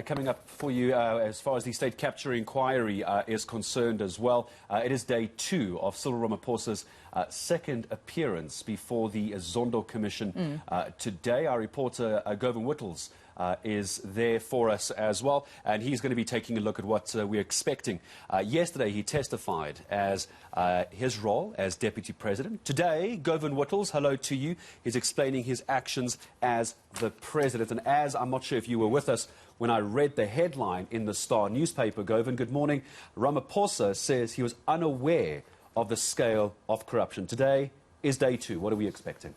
Coming up for you as far as the state capture inquiry is concerned as well, it is day 2 of Cyril Ramaphosa's second appearance before the Zondo Commission. Today, our reporter Govan Whittle is there for us as well, and he's going to be taking a look at what we're expecting. Yesterday, he testified as his role as Deputy President. Today, Govan Whittle, hello to you. He's explaining his actions as the President. And as I'm not sure if you were with us when I read the headline in the Star newspaper, Govan, good morning. Ramaphosa says he was unaware of the scale of corruption. Today is day 2. What are we expecting?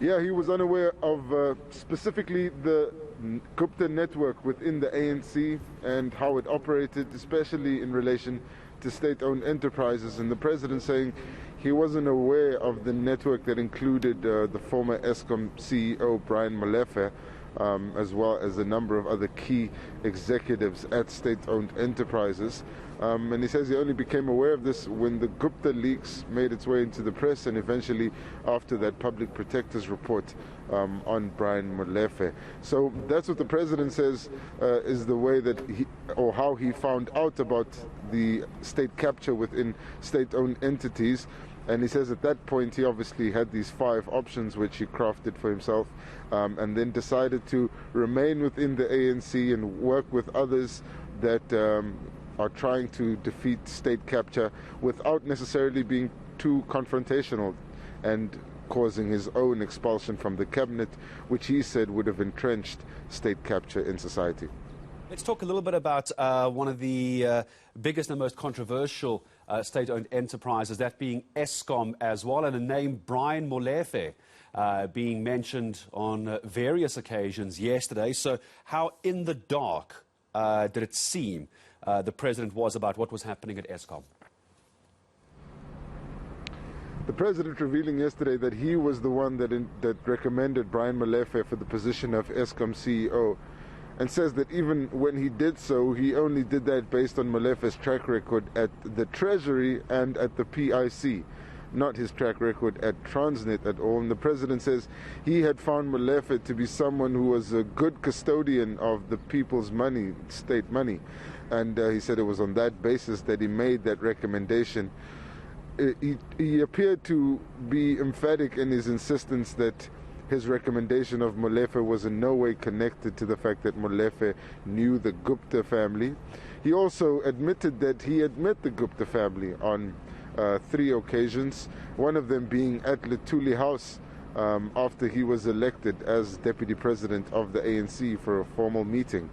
Yeah, he was unaware of specifically the Gupta network within the ANC and how it operated, especially in relation to state-owned enterprises. And the president saying he wasn't aware of the network that included the former Eskom CEO, Brian Molefe, as well as a number of other key executives at state-owned enterprises. And he says he only became aware of this when the Gupta leaks made its way into the press and eventually after that public protector's report on Brian Molefe. So that's what the president says is the way that he, or how he found out about the state capture within state-owned entities. And he says at that point he obviously had these 5 options which he crafted for himself, and then decided to remain within the ANC and work with others that are trying to defeat state capture without necessarily being too confrontational and causing his own expulsion from the cabinet, which he said would have entrenched state capture in society. Let's talk a little bit about one of the biggest and most controversial state-owned enterprises, that being Eskom as well, and a name Brian Molefe being mentioned on various occasions yesterday. So how in the dark did it seem the president was about what was happening at Eskom? The president revealing yesterday that he was the one that recommended Brian Molefe for the position of Eskom CEO, and says that even when he did so, he only did that based on Molefe's track record at the Treasury and at the PIC, not his track record at Transnet at all. And the president says he had found Molefe to be someone who was a good custodian of the people's money, state money. And he said it was on that basis that he made that recommendation. He appeared to be emphatic in his insistence that his recommendation of Molefe was in no way connected to the fact that Molefe knew the Gupta family. He also admitted that he had met the Gupta family on 3 occasions, one of them being at Luthuli House after he was elected as deputy president of the ANC for a formal meeting.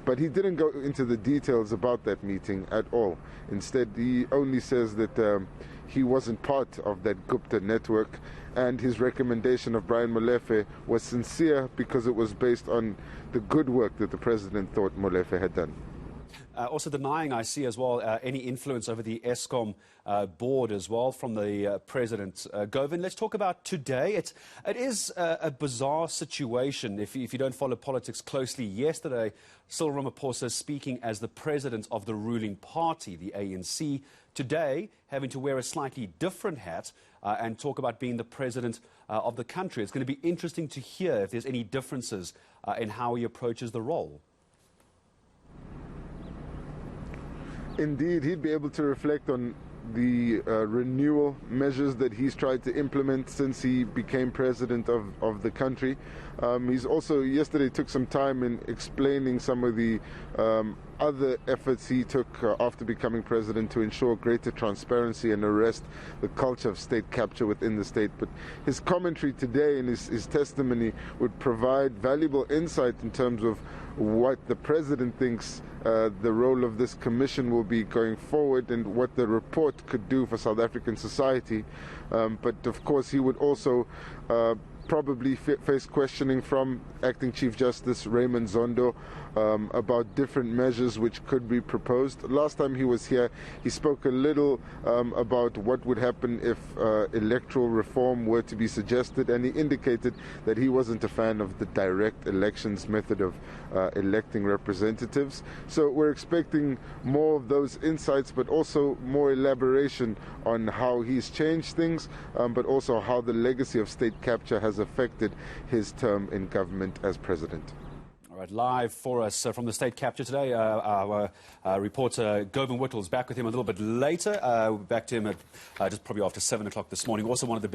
But he didn't go into the details about that meeting at all. Instead, he only says that he wasn't part of that Gupta network, and his recommendation of Brian Molefe was sincere because it was based on the good work that the president thought Molefe had done. Also denying, I see as well, any influence over the Eskom board as well from the president. Govan, let's talk about today. It is a bizarre situation if you don't follow politics closely. Yesterday, Cyril Ramaphosa speaking as the president of the ruling party, the ANC. Today, having to wear a slightly different hat and talk about being the president of the country. It's going to be interesting to hear if there's any differences in how he approaches the role. Indeed, he'd be able to reflect on the renewal measures that he's tried to implement since he became president of the country. He's also yesterday took some time in explaining some of the other efforts he took after becoming president to ensure greater transparency and arrest the culture of state capture within the state. But his commentary today and his testimony would provide valuable insight in terms of what the president thinks the role of this commission will be going forward and what the report could do for South African society. But of course he would also probably face questioning from Acting Chief Justice Raymond Zondo about different measures which could be proposed. Last time he was here, he spoke a little about what would happen if electoral reform were to be suggested, and he indicated that he wasn't a fan of the direct elections method of electing representatives. So we're expecting more of those insights, but also more elaboration on how he's changed things, but also how the legacy of state capture has has affected his term in government as president. All right, live for us from the state capture today, our reporter Govan Whittle is back with him a little bit later. We'll be back to him at just probably after 7 o'clock this morning. Also one of the big